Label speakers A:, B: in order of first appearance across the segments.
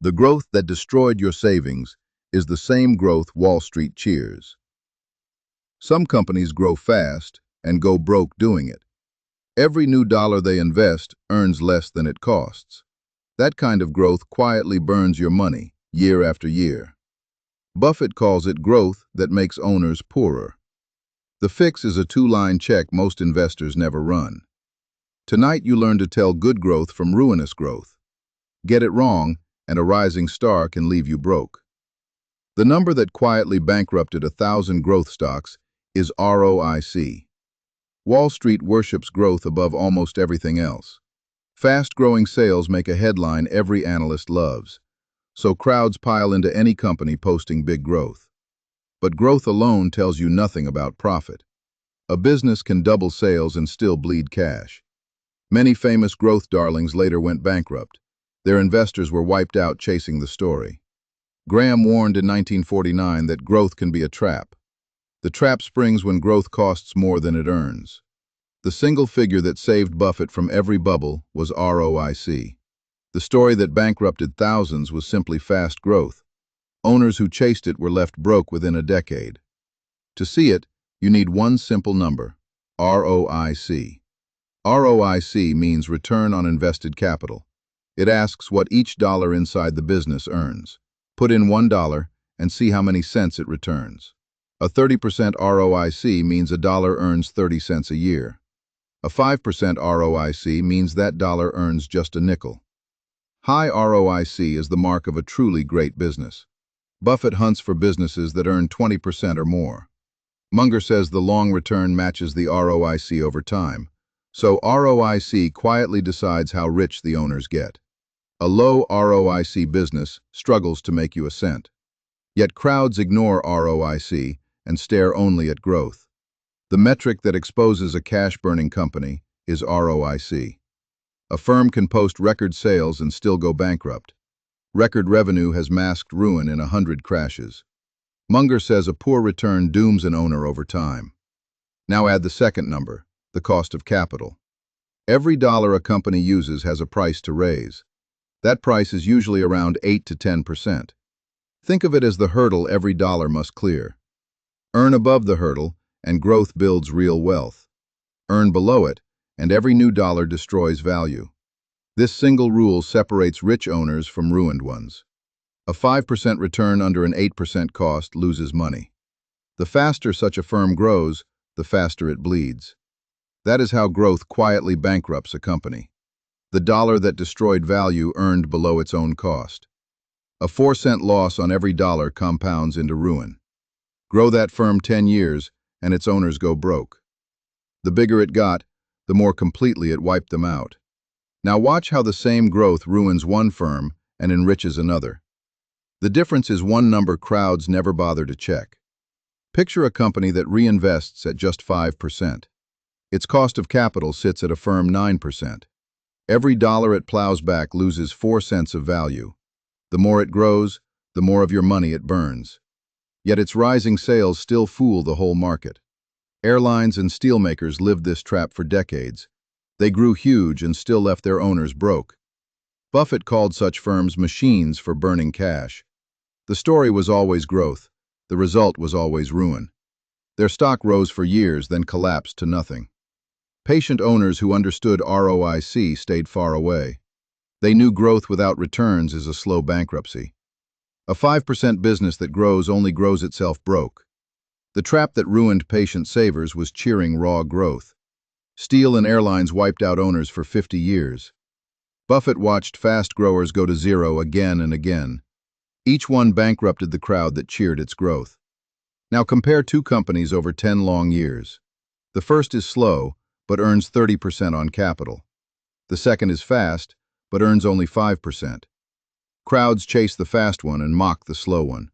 A: The growth that destroyed your savings is the same growth Wall Street cheers. Some companies grow fast and go broke doing it. Every new dollar they invest earns less than it costs. That kind of growth quietly burns your money year after year. Buffett calls it growth that makes owners poorer. The fix is a two-line check most investors never run. Tonight you learn to tell good growth from ruinous growth. Get it wrong, and a rising star can leave you broke. The number that quietly bankrupted 1,000 growth stocks is ROIC. Wall Street worships growth above almost everything else. Fast-growing sales make a headline every analyst loves, so crowds pile into any company posting big growth. But growth alone tells you nothing about profit. A business can double sales and still bleed cash. Many famous growth darlings later went bankrupt. Their investors were wiped out chasing the story. Graham warned in 1949 that growth can be a trap. The trap springs when growth costs more than it earns. The single figure that saved Buffett from every bubble was ROIC. The story that bankrupted thousands was simply fast growth. Owners who chased it were left broke within a decade. To see it, you need one simple number: ROIC. ROIC means return on invested capital. It asks what each dollar inside the business earns. Put in $1 and see how many cents it returns. A 30% ROIC means a dollar earns 30 cents a year. A 5% ROIC means that dollar earns just a nickel. High ROIC is the mark of a truly great business. Buffett hunts for businesses that earn 20% or more. Munger says the long return matches the ROIC over time, so ROIC quietly decides how rich the owners get. A low ROIC business struggles to make you a cent. Yet crowds ignore ROIC and stare only at growth. The metric that exposes a cash-burning company is ROIC. A firm can post record sales and still go bankrupt. Record revenue has masked ruin in 100 crashes. Munger says a poor return dooms an owner over time. Now add the second number, the cost of capital. Every dollar a company uses has a price to raise. That price is usually around 8 to 10%. Think of it as the hurdle every dollar must clear. Earn above the hurdle, and growth builds real wealth. Earn below it, and every new dollar destroys value. This single rule separates rich owners from ruined ones. A 5% return under an 8% cost loses money. The faster such a firm grows, the faster it bleeds. That is how growth quietly bankrupts a company. The dollar that destroyed value earned below its own cost. A 4-cent loss on every dollar compounds into ruin. Grow that firm 10 years, and its owners go broke. The bigger it got, the more completely it wiped them out. Now watch how the same growth ruins one firm and enriches another. The difference is one number crowds never bother to check. Picture a company that reinvests at just 5%. Its cost of capital sits at a firm 9%. Every dollar it plows back loses 4 cents of value. The more it grows, the more of your money it burns. Yet its rising sales still fool the whole market. Airlines and steelmakers lived this trap for decades. They grew huge and still left their owners broke. Buffett called such firms machines for burning cash. The story was always growth. The result was always ruin. Their stock rose for years, then collapsed to nothing. Patient owners who understood ROIC stayed far away. They knew growth without returns is a slow bankruptcy. A 5% business that grows only grows itself broke. The trap that ruined patient savers was cheering raw growth. Steel and airlines wiped out owners for 50 years. Buffett watched fast growers go to zero again and again. Each one bankrupted the crowd that cheered its growth. Now compare two companies over 10 long years. The first is slow, but earns 30% on capital. The second is fast, but earns only 5%. Crowds chase the fast one and mock the slow one.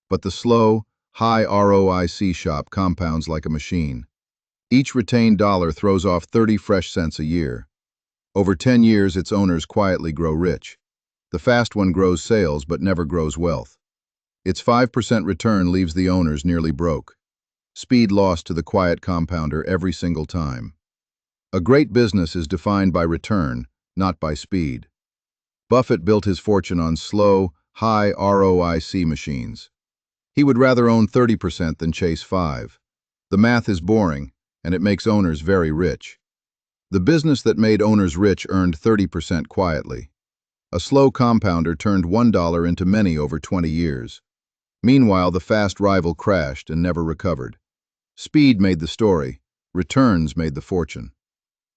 A: But the slow, high ROIC shop compounds like a machine. Each retained dollar throws off 30 fresh cents a year. Over 10 years, its owners quietly grow rich. The fast one grows sales but never grows wealth. Its 5% return leaves the owners nearly broke. Speed lost to the quiet compounder every single time. A great business is defined by return, not by speed. Buffett built his fortune on slow, high ROIC machines. He would rather own 30% than chase 5. The math is boring, and it makes owners very rich. The business that made owners rich earned 30% quietly. A slow compounder turned $1 into many over 20 years. Meanwhile, the fast rival crashed and never recovered. Speed made the story. Returns made the fortune.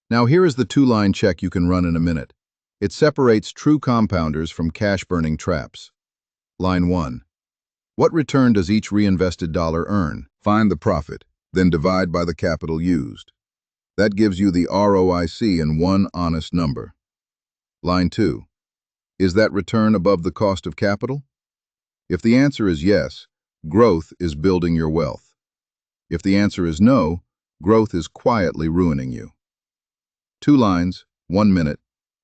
A: Now here is the two-line check you can run in a minute. It separates true compounders from cash-burning traps. Line 1. What return does each reinvested dollar earn? Find the profit, then divide by the capital used. That gives you the ROIC in one honest number. Line 2. Is that return above the cost of capital? If the answer is yes, growth is building your wealth. If the answer is no, growth is quietly ruining you. 2 lines, 1 minute,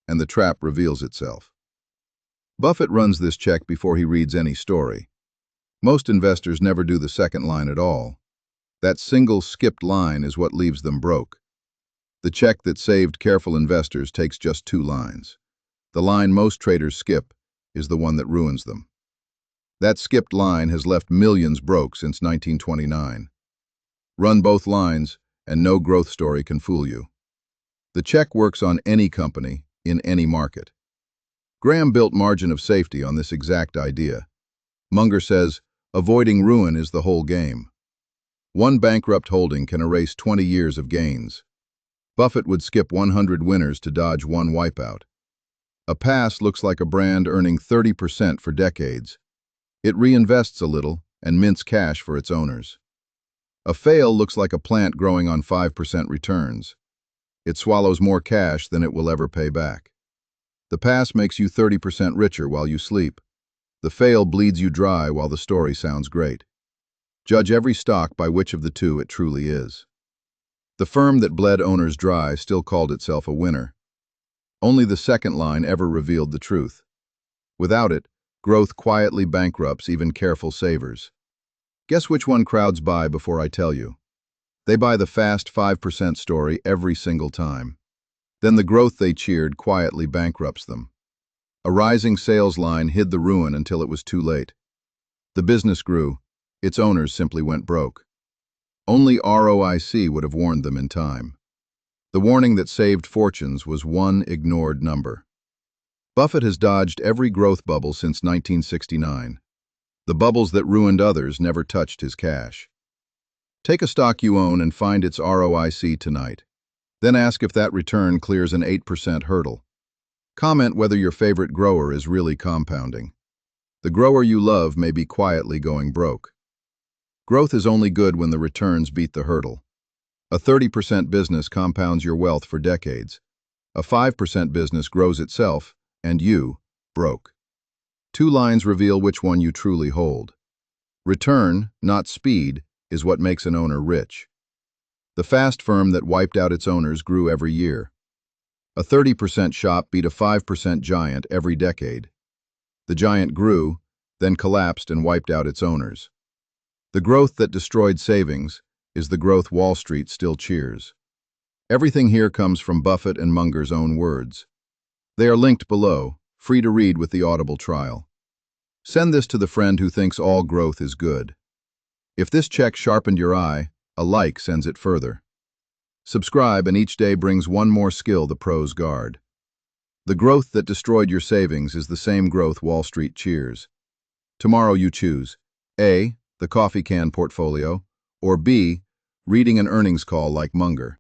A: and the trap reveals itself. Buffett runs this check before he reads any story. Most investors never do the second line at all. That single skipped line is what leaves them broke. The check that saved careful investors takes just 2 lines. The line most traders skip is the one that ruins them. That skipped line has left millions broke since 1929. Run both lines, and no growth story can fool you. The check works on any company, in any market. Graham built margin of safety on this exact idea. Munger says, avoiding ruin is the whole game. One bankrupt holding can erase 20 years of gains. Buffett would skip 100 winners to dodge one wipeout. A pass looks like a brand earning 30% for decades. It reinvests a little and mints cash for its owners. A fail looks like a plant growing on 5% returns. It swallows more cash than it will ever pay back. The pass makes you 30% richer while you sleep. The fail bleeds you dry while the story sounds great. Judge every stock by which of the two it truly is. The firm that bled owners dry still called itself a winner. Only the second line ever revealed the truth. Without it, growth quietly bankrupts even careful savers. Guess which one crowds buy before I tell you? They buy the fast 5% story every single time. Then the growth they cheered quietly bankrupts them. A rising sales line hid the ruin until it was too late. The business grew. Its owners simply went broke. Only ROIC would have warned them in time. The warning that saved fortunes was one ignored number. Buffett has dodged every growth bubble since 1969. The bubbles that ruined others never touched his cash. Take a stock you own and find its ROIC tonight. Then ask if that return clears an 8% hurdle. Comment whether your favorite grower is really compounding. The grower you love may be quietly going broke. Growth is only good when the returns beat the hurdle. A 30% business compounds your wealth for decades. A 5% business grows itself, and you, broke. 2 lines reveal which one you truly hold. Return, not speed, is what makes an owner rich. The fast firm that wiped out its owners grew every year. A 30% shop beat a 5% giant every decade. The giant grew, then collapsed and wiped out its owners. The growth that destroyed savings is the growth Wall Street still cheers. Everything here comes from Buffett and Munger's own words. They are linked below, free to read with the Audible trial. Send this to the friend who thinks all growth is good. If this check sharpened your eye, a like sends it further. Subscribe and each day brings one more skill the pros guard. The growth that destroyed your savings is the same growth Wall Street cheers. Tomorrow you choose A, the coffee can portfolio, or B, reading an earnings call like Munger.